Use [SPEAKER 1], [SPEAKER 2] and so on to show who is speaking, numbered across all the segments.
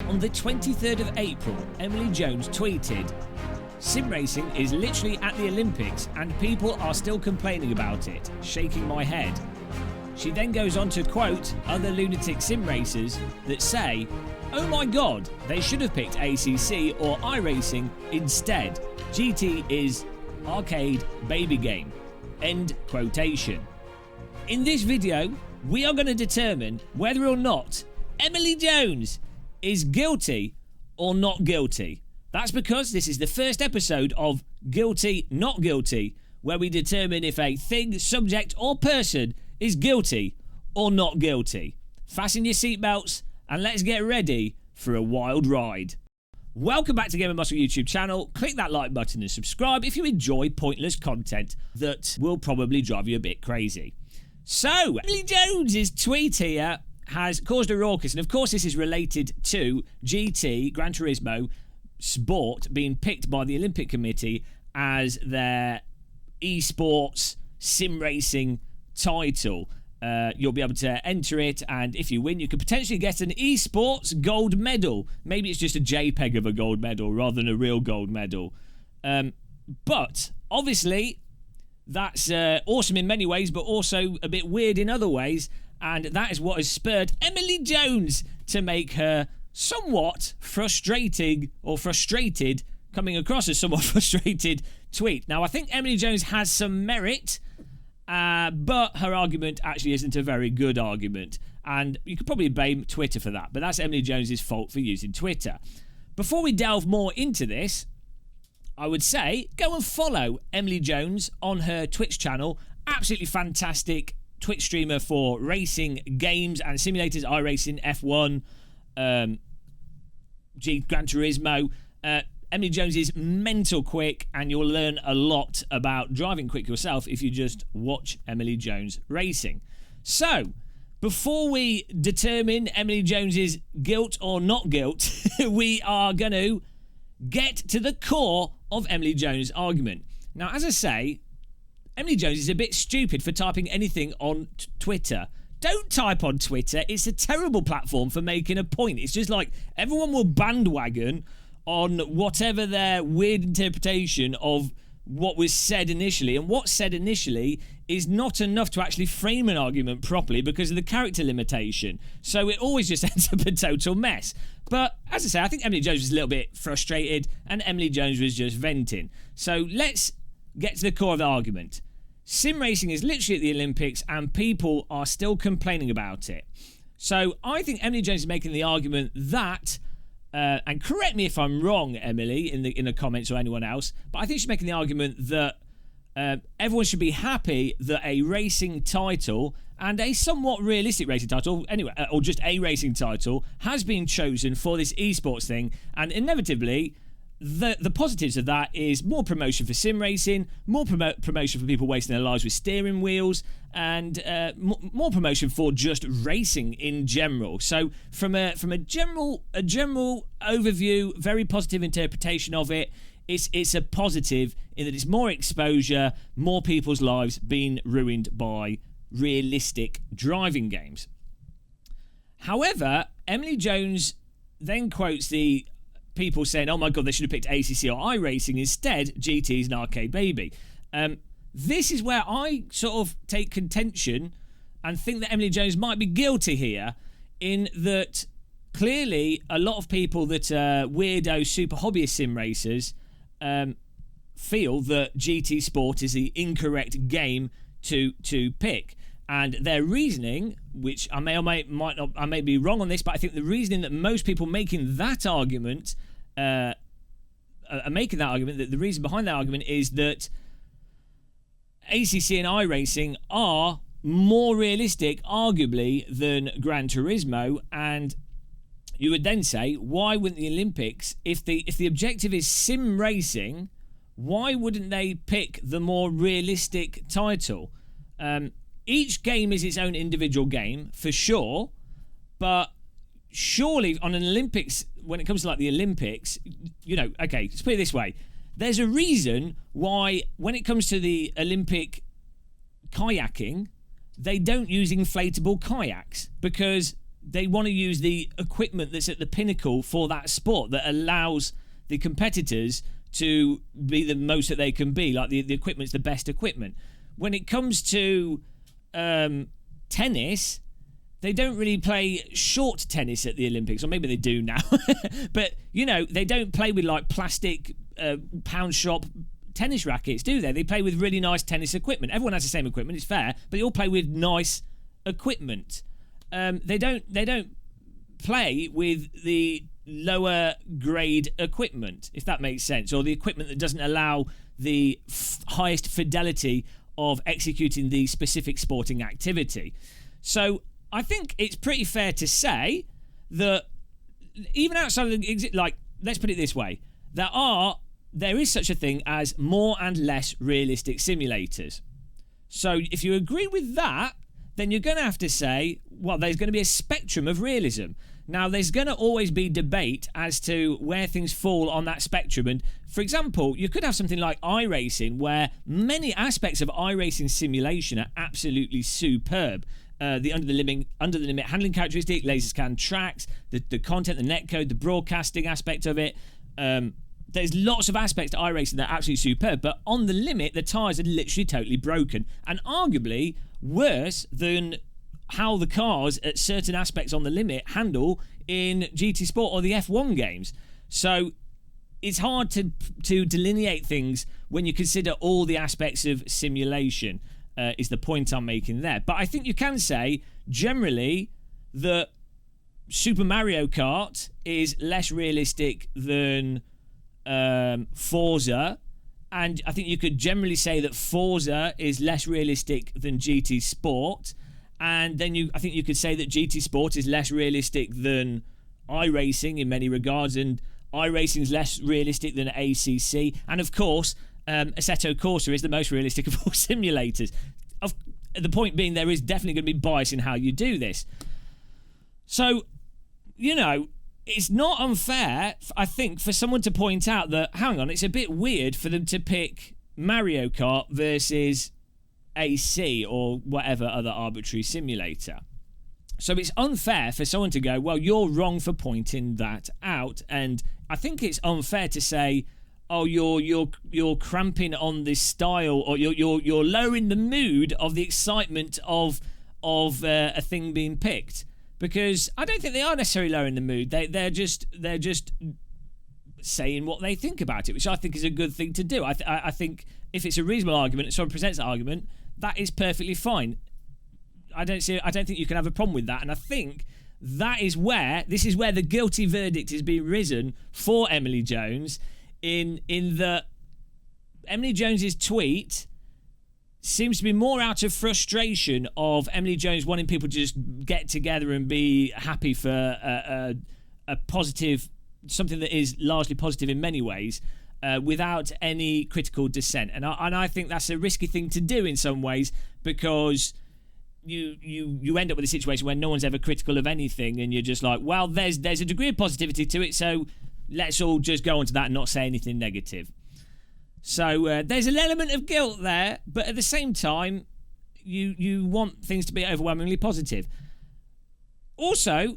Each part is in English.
[SPEAKER 1] On the 23rd of April, Emily Jones tweeted, "Sim racing is literally at the Olympics and people are still complaining about it, shaking my head." She then goes on to quote other lunatic sim racers that say, "Oh my god, they should have picked ACC or iRacing instead. GT is arcade baby game." End quotation. In this video, we are going to determine whether or not Emily Jones is guilty or not guilty. That's because this is the first episode of Guilty, Not Guilty, where we determine if a thing, subject or person is guilty or not guilty. Fasten your seatbelts and let's get ready for a wild ride. Welcome back to Gamer Muscle YouTube channel. Click that like button and subscribe if you enjoy pointless content that will probably drive you a bit crazy. So, Emily Jones's tweet here has caused a raucous, and of course this is related to GT, Gran Turismo, sport being picked by the Olympic Committee as their esports sim racing title. You'll be able to enter it, and if you win, you could potentially get an esports gold medal. Maybe it's just a JPEG of a gold medal rather than a real gold medal. But obviously, that's awesome in many ways, but also a bit weird in other ways. And that is what has spurred Emily Jones to make her somewhat frustrated, coming across as somewhat frustrated tweet. Now, I think Emily Jones has some merit, but her argument actually isn't a very good argument. And you could probably blame Twitter for that, but that's Emily Jones's fault for using Twitter. Before we delve more into this, I would say go and follow Emily Jones on her Twitch channel. Absolutely fantastic Twitch streamer for racing games and simulators, iRacing, F1, Gran Turismo. Emily Jones is mental quick, and you'll learn a lot about driving quick yourself if you just watch Emily Jones racing. So, before we determine Emily Jones's guilt or not guilt, we are going to get to the core of Emily Jones' argument. Now, as I say, Emily Jones is a bit stupid for typing anything on Twitter. Don't type on Twitter. It's a terrible platform for making a point. It's just like everyone will bandwagon on whatever their weird interpretation of what was said initially. And what's said initially is not enough to actually frame an argument properly because of the character limitation. So it always just ends up a total mess. But as I say, I think Emily Jones was a little bit frustrated and Emily Jones was just venting. So let's get to the core of the argument. Sim racing is literally at the Olympics and people are still complaining about it. So I think Emily Jones is making the argument that, and correct me if I'm wrong, Emily, in the comments or anyone else, but I think she's making the argument that everyone should be happy that a racing title and a somewhat realistic racing title, anyway, or just a racing title, has been chosen for this esports thing, and inevitably, the positives of that is more promotion for sim racing, more promotion for people wasting their lives with steering wheels, and more promotion for just racing in general. So from a general overview, very positive interpretation of it, it's a positive in that it's more exposure, more people's lives being ruined by realistic driving games. However, Emily Jones then quotes the people saying, "Oh my god, they should have picked ACC or iRacing instead. GT's an arcade baby." This is where I sort of take contention and think that Emily Jones might be guilty here, in that clearly a lot of people that are weirdo super hobbyist sim racers feel that GT Sport is the incorrect game to pick. And their reasoning, which I may be wrong on this, but I think the reasoning that most people making that argument the reason behind that argument is that ACC and iRacing are more realistic, arguably, than Gran Turismo. And you would then say, why wouldn't the Olympics, if the objective is sim racing, why wouldn't they pick the more realistic title? Each game is its own individual game, for sure, but surely on an Olympics, when it comes to like the Olympics, you know, okay, let's put it this way. There's a reason why when it comes to the Olympic kayaking, they don't use inflatable kayaks, because they want to use the equipment that's at the pinnacle for that sport that allows the competitors to be the most that they can be. Like the equipment's the best equipment. When it comes to tennis, they don't really play short tennis at the Olympics, or maybe they do now. But, they don't play with like plastic pound shop tennis rackets, do they? They play with really nice tennis equipment. Everyone has the same equipment, it's fair, but they all play with nice equipment. They don't play with the lower grade equipment, if that makes sense, or the equipment that doesn't allow the highest fidelity of executing the specific sporting activity. So I think it's pretty fair to say that even outside of let's put it this way, there is such a thing as more and less realistic simulators. So if you agree with that, then you're going to have to say, well, there's going to be a spectrum of realism. Now, there's going to always be debate as to where things fall on that spectrum. And, for example, you could have something like iRacing, where many aspects of iRacing simulation are absolutely superb. The under the limit handling characteristic, laser scan tracks, the content, the netcode, the broadcasting aspect of it. There's lots of aspects to iRacing that are absolutely superb, but on the limit, the tyres are literally totally broken, and arguably worse than how the cars at certain aspects on the limit handle in GT Sport or the F1 games. So it's hard to delineate things when you consider all the aspects of simulation, is the point I'm making there. But I think you can say, generally, that Super Mario Kart is less realistic than Forza, and I think you could generally say that Forza is less realistic than GT Sport, and then I think you could say that GT Sport is less realistic than iRacing in many regards, and iRacing is less realistic than ACC, and of course Assetto Corsa is the most realistic of all simulators. The point being, there is definitely going to be bias in how you do this. So, it's not unfair, I think, for someone to point out that, hang on, it's a bit weird for them to pick Mario Kart versus AC or whatever other arbitrary simulator. So it's unfair for someone to go, well, you're wrong for pointing that out. And I think it's unfair to say, oh, you're cramping on this style, or you're lowering the mood of the excitement of a thing being picked. Because I don't think they are necessarily lowering the mood. They're just saying what they think about it, which I think is a good thing to do. I think if it's a reasonable argument and someone presents that argument, that is perfectly fine. I don't think you can have a problem with that. And I think this is where the guilty verdict is being risen for Emily Jones, in that Emily Jones's tweet seems to be more out of frustration of Emily Jones wanting people to just get together and be happy for a positive, something that is largely positive in many ways, without any critical dissent. And I think that's a risky thing to do in some ways, because you end up with a situation where no one's ever critical of anything, and you're just like, well, there's a degree of positivity to it, so let's all just go on to that and not say anything negative. So there's an element of guilt there, but at the same time, you want things to be overwhelmingly positive. Also,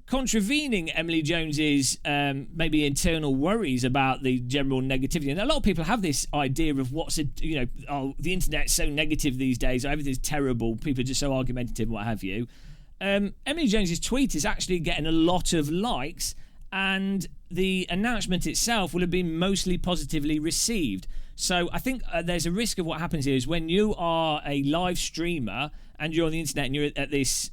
[SPEAKER 1] contravening Emily Jones's maybe internal worries about the general negativity, and a lot of people have this idea of the internet's so negative these days, everything's terrible, people are just so argumentative and what have you. Emily Jones's tweet is actually getting a lot of likes, and the announcement itself will have been mostly positively received. So I think there's a risk of what happens here is when you are a live streamer and you're on the internet and you're at this,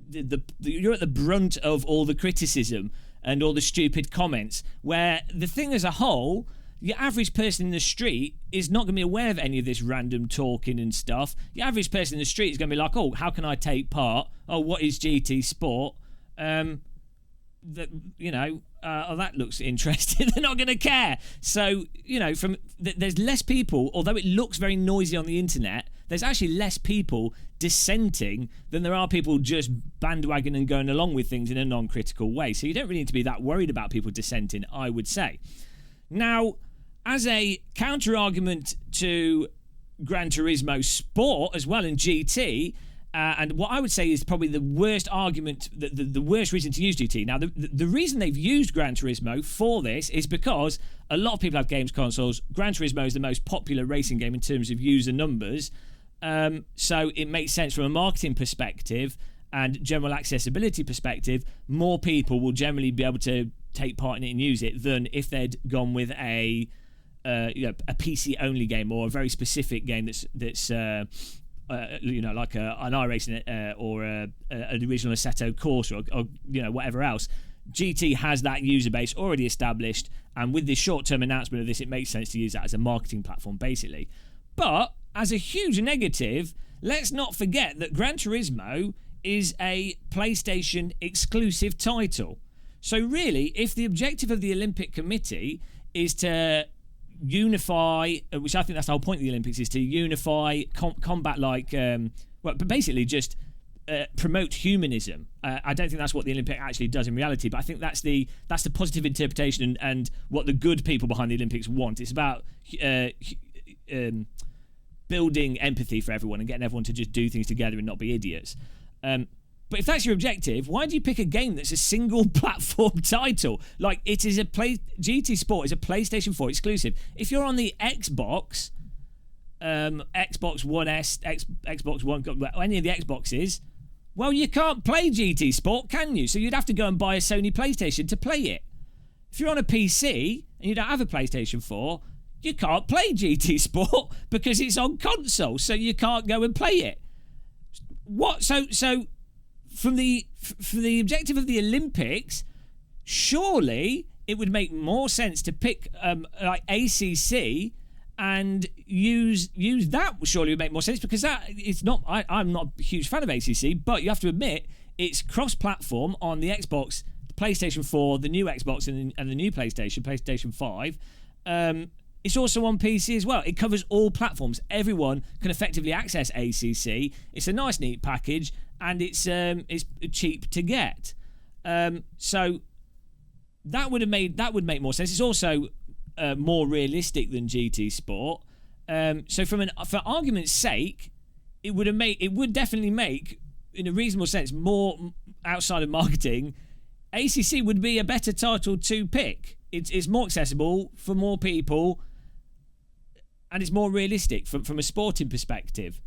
[SPEAKER 1] you're at the brunt of all the criticism and all the stupid comments, where the thing as a whole, your average person in the street is not going to be aware of any of this random talking and stuff. Your average person in the street is going to be like, oh, how can I take part? Oh, what is GT Sport? That looks interesting. They're not going to care. So, there's less people, although it looks very noisy on the internet, there's actually less people dissenting than there are people just bandwagoning and going along with things in a non-critical way. So you don't really need to be that worried about people dissenting, I would say. Now, as a counter-argument to Gran Turismo Sport as well, and GT, And what I would say is probably the worst argument, the worst reason to use GT. Now, the reason they've used Gran Turismo for this is because a lot of people have games consoles. Gran Turismo is the most popular racing game in terms of user numbers. So it makes sense from a marketing perspective and general accessibility perspective. More people will generally be able to take part in it and use it than if they'd gone with a PC only game or a very specific game that's like an iRacing or an original Assetto Corsa or whatever else. GT has that user base already established, and with this short-term announcement of this, it makes sense to use that as a marketing platform, basically. But as a huge negative, let's not forget that Gran Turismo is a PlayStation exclusive title. So really, if the objective of the Olympic Committee is to unify, which I think that's the whole point of the Olympics, is to unify combat, but basically just promote humanism. I don't think that's what the Olympic actually does in reality, but I think that's the positive interpretation and what the good people behind the Olympics want. It's about building empathy for everyone and getting everyone to just do things together and not be idiots. But if that's your objective, why do you pick a game that's a single platform title? Like, it is GT Sport is a PlayStation 4 exclusive. If you're on the Xbox, Xbox One S, Xbox One, any of the Xboxes, well, you can't play GT Sport, can you? So you'd have to go and buy a Sony PlayStation to play it. If you're on a PC and you don't have a PlayStation 4, you can't play GT Sport because it's on console, so you can't go and play it. What? So for the objective of the Olympics, surely it would make more sense to pick like ACC and use that. Surely it would make more sense, because that it's not. I'm not a huge fan of ACC, but you have to admit it's cross-platform on the Xbox, the PlayStation 4, the new Xbox, and the new PlayStation 5. It's also on PC as well. It covers all platforms. Everyone can effectively access ACC. It's a nice, neat package, and it's cheap to get. So that would make more sense. It's also more realistic than GT Sport. So for argument's sake, it would definitely make, in a reasonable sense, more outside of marketing. ACC would be a better title to pick. It's more accessible for more people, and it's more realistic from a sporting perspective.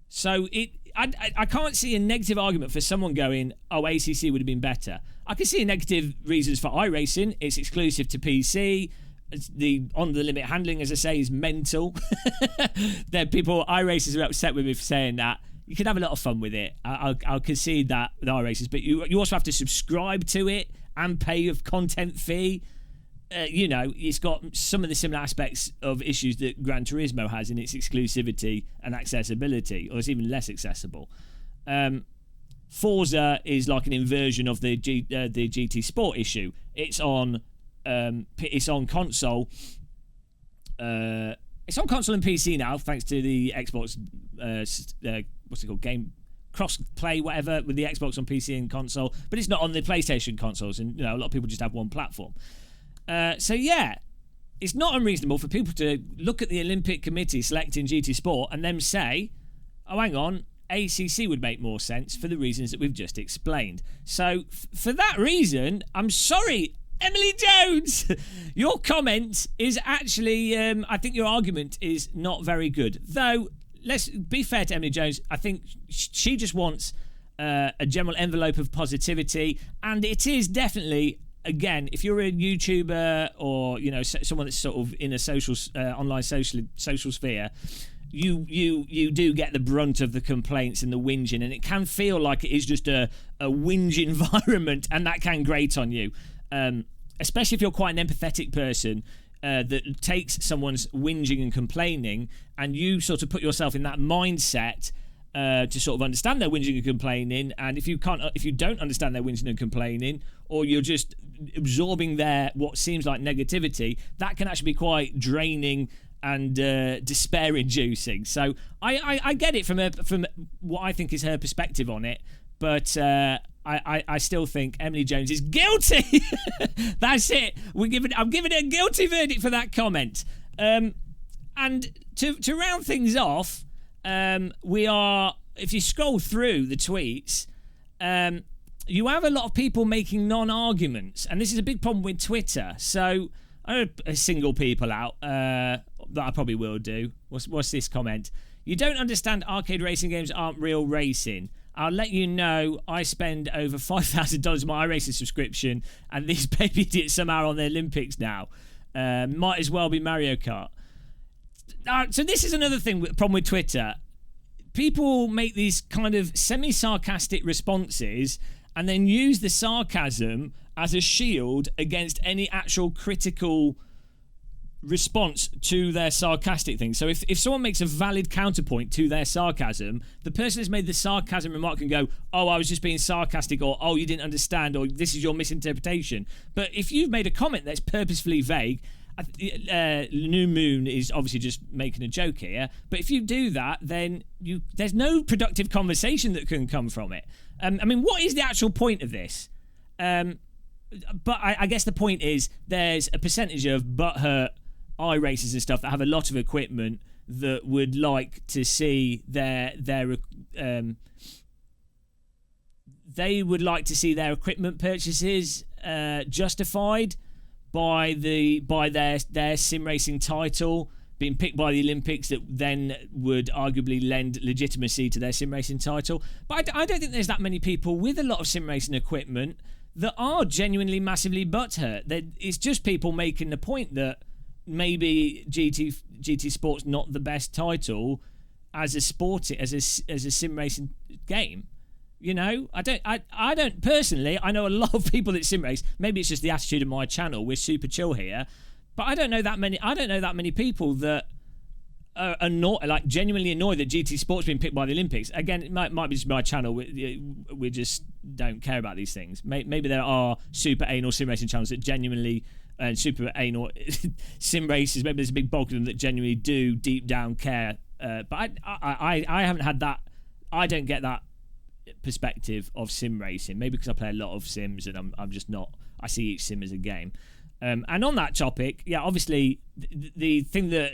[SPEAKER 1] So I can't see a negative argument for someone going, oh, ACC would have been better. I can see negative reasons for iRacing. It's exclusive to PC. The on the limit handling, as I say, is mental. iRacers are upset with me for saying that. You can have a lot of fun with it. I'll concede that with iRacers, but you also have to subscribe to it and pay a content fee. It's got some of the similar aspects of issues that Gran Turismo has in its exclusivity and accessibility, or it's even less accessible. Forza is like an inversion of the GT Sport issue. It's on console. It's on console and PC now, thanks to the Xbox. What's it called? Game cross play, whatever, with the Xbox on PC and console, but it's not on the PlayStation consoles, and a lot of people just have one platform. So yeah, it's not unreasonable for people to look at the Olympic Committee selecting GT Sport and then say, oh, hang on, ACC would make more sense for the reasons that we've just explained. So for that reason, I'm sorry, Emily Jones, your comment is actually, I think your argument is not very good. Though, let's be fair to Emily Jones, I think she just wants a general envelope of positivity, and it is definitely, again, if you're a YouTuber or someone that's sort of in a social online social sphere, you do get the brunt of the complaints and the whinging, and it can feel like it is just a whinge environment, and that can grate on you, especially if you're quite an empathetic person that takes someone's whinging and complaining, and you sort of put yourself in that mindset to sort of understand their whinging and complaining. And if you don't understand their whinging and complaining, or you're just absorbing their what seems like negativity, that can actually be quite draining and despair-inducing. So I get it from what I think is her perspective on it, but I still think Emily Jones is guilty. That's it. I'm giving it a guilty verdict for that comment. And to round things off, we are if you scroll through the tweets, you have a lot of people making non-arguments, and this is a big problem with Twitter. So I'm going to single people out that I probably will do. What's this comment? You don't understand arcade racing games aren't real racing. I'll let you know I spend over $5,000 on my iRacing subscription, and these baby idiots somehow are on the Olympics now. Might as well be Mario Kart. So this is another problem with Twitter. People make these kind of semi-sarcastic responses and then use the sarcasm as a shield against any actual critical response to their sarcastic thing. So if someone makes a valid counterpoint to their sarcasm, the person who's made the sarcasm remark can go, oh, I was just being sarcastic, or oh, you didn't understand, or this is your misinterpretation. But if you've made a comment that's purposefully vague, New Moon is obviously just making a joke here, but if you do that, then there's no productive conversation that can come from it. I mean, what is the actual point of this? But I guess the point is there's a percentage of butthurt iRacers and stuff that have a lot of equipment that would like to see their equipment purchases justified by their sim racing title being picked by the Olympics, that then would arguably lend legitimacy to their sim racing title. But I don't think there's that many people with a lot of sim racing equipment that are genuinely massively butthurt. It's just people making the point that maybe GT Sport's not the best title as a sim racing game. You know, I don't personally. I know a lot of people that sim race. Maybe it's just the attitude of my channel. We're super chill here, but I don't know that many people that are genuinely annoyed that GT Sport's been picked by the Olympics. Again, it might be just my channel. We just don't care about these things. Maybe there are super anal sim racing channels that genuinely, and super anal sim races. Maybe there's a big bulk of them that genuinely do deep down care. But I haven't had that. I don't get that perspective of sim racing. Maybe because I play a lot of sims and I'm just not. I see each sim as a game. And on that topic, yeah, obviously the thing that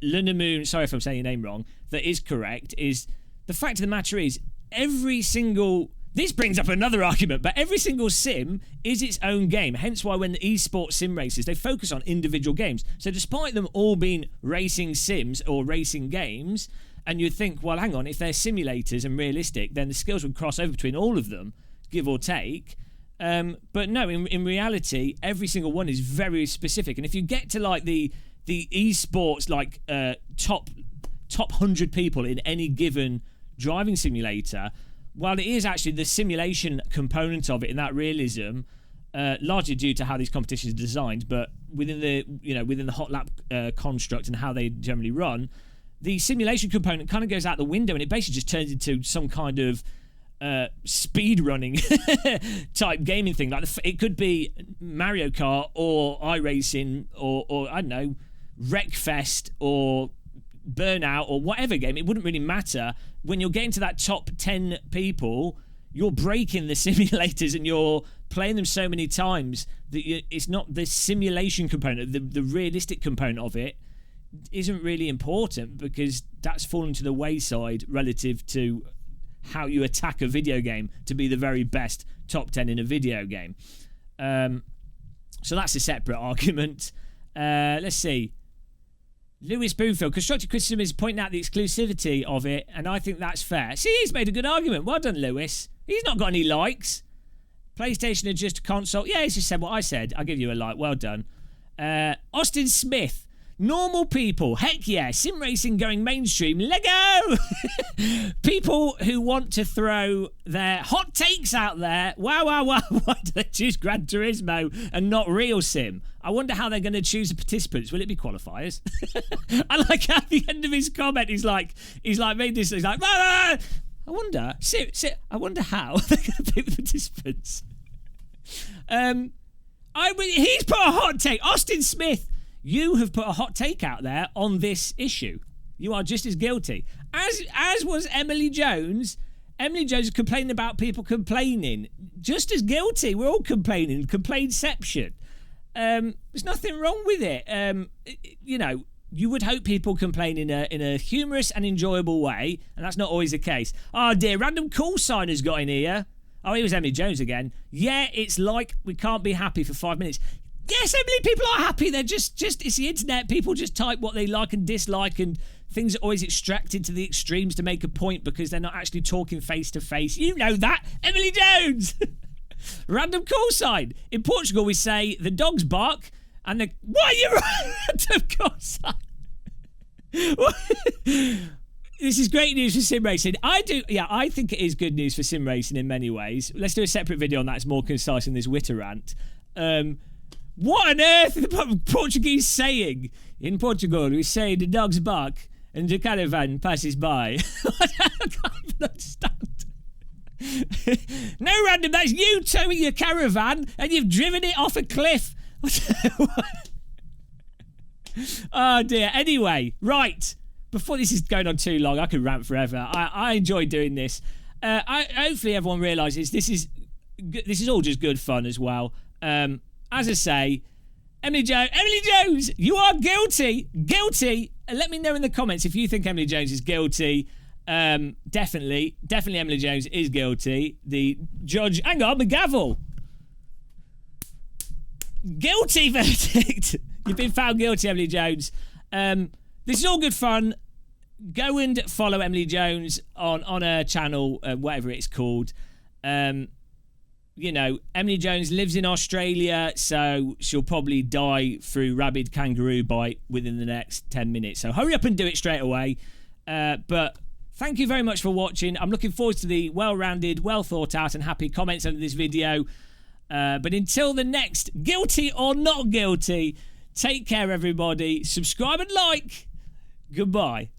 [SPEAKER 1] Luna Moon, sorry if I'm saying your name wrong, that is correct is the fact of the matter is this brings up another argument, but every single sim is its own game. Hence why when the esports sim races, they focus on individual games. So despite them all being racing sims or racing games, and you'd think, well, hang on, if they're simulators and realistic, then the skills would cross over between all of them, give or take. But no, in reality, every single one is very specific. And if you get to like the esports, like top 100 people in any given driving simulator, while it is actually the simulation component of it and that realism, largely due to how these competitions are designed, but within the hot lap construct and how they generally run, the simulation component kind of goes out the window, and it basically just turns into some kind of speed running type gaming thing. Like it could be Mario Kart or iRacing or I don't know, Wreckfest or Burnout or whatever game. It wouldn't really matter. When you're getting to that top 10 people, you're breaking the simulators and you're playing them so many times that it's not the simulation component, the realistic component of it isn't really important, because that's fallen to the wayside relative to how you attack a video game to be the very best top 10 in a video game. So that's a separate argument. Let's see. Lewis Boonfield, constructive criticism is pointing out the exclusivity of it, and I think that's fair. See, he's made a good argument. Well done, Lewis. He's not got any likes. PlayStation are just a console. Yeah, he's just said what I said. I'll give you a like. Well done. Austin Smith. Normal people, heck yeah, sim racing going mainstream, Lego! People who want to throw their hot takes out there, wow, why do they choose Gran Turismo and not real sim? I wonder how they're going to choose the participants. Will it be qualifiers? I like how at the end of his comment, he's like made this, he's like, I wonder how they're going to pick the participants. He's put a hot take, Austin Smith. You have put a hot take out there on this issue. You are just as guilty. As was Emily Jones. Emily Jones is complaining about people complaining. Just as guilty. We're all complaining. Complainception. There's nothing wrong with it. you would hope people complain in a humorous and enjoyable way, and that's not always the case. Oh dear, random call signer's got in here. Oh, he was Emily Jones again. Yeah, it's like we can't be happy for 5 minutes. Yes, Emily, people are happy. They're just it's the internet. People just type what they like and dislike, and things are always extracted to the extremes to make a point because they're not actually talking face to face. You know that, Emily Jones. Random call sign. In Portugal, we say the dogs bark and the... Why are you random call sign? This is great news for sim racing. I think it is good news for sim racing in many ways. Let's do a separate video on that. It's more concise than this Witter rant. What on earth is the Portuguese saying? In Portugal, we say the dogs bark and the caravan passes by. I can't even understand. No, random, that's you towing your caravan and you've driven it off a cliff. Oh dear. Anyway, right. Before this is going on too long, I could rant forever. I enjoy doing this. Hopefully everyone realises this is all just good fun as well. As I say, Emily Jones, you are guilty. Let me know in the comments if you think Emily Jones is guilty. Definitely Emily Jones is guilty. The judge, hang on, the gavel. Guilty verdict. You've been found guilty, Emily Jones. This is all good fun. Go and follow Emily Jones on her channel, whatever it's called. You know, Emily Jones lives in Australia, so she'll probably die through rabid kangaroo bite within the next 10 minutes. So hurry up and do it straight away. But thank you very much for watching. I'm looking forward to the well-rounded, well-thought-out and happy comments under this video. But until the next guilty or not guilty, take care, everybody. Subscribe and like. Goodbye.